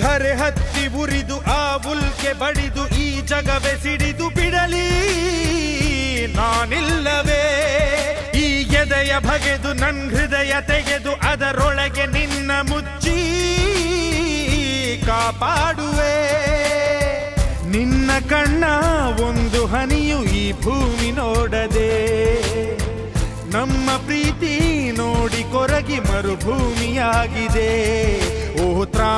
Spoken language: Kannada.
ಧರೆ ಹತ್ತಿ ಉರಿದು ಆ ಉಲ್ಕೆ ಬಡಿದು ಈ ಜಗವೇ ಸಿಡಿದು ಬಿಡಲಿ ನಾನಿಲ್ಲವೇ ಈ ಎದೆಯ ಬಗೆದು ನನ್ ಹೃದಯ ತೆಗೆದು ಅದರೊಳಗೆ ನಿನ್ನ ಮುಚ್ಚಿ ಕಾಪಾಡುವೆ ನಿನ್ನ ಕಣ್ಣ ಒಂದು ಹನಿಯು ಈ ಭೂಮಿ ನೋಡದೆ ನಮ್ಮ ಪ್ರೀತಿ ನೋಡಿ ಕೊರಗಿ ಮರುಭೂಮಿಯಾಗಿದೆ ಓ ತ್ರಾ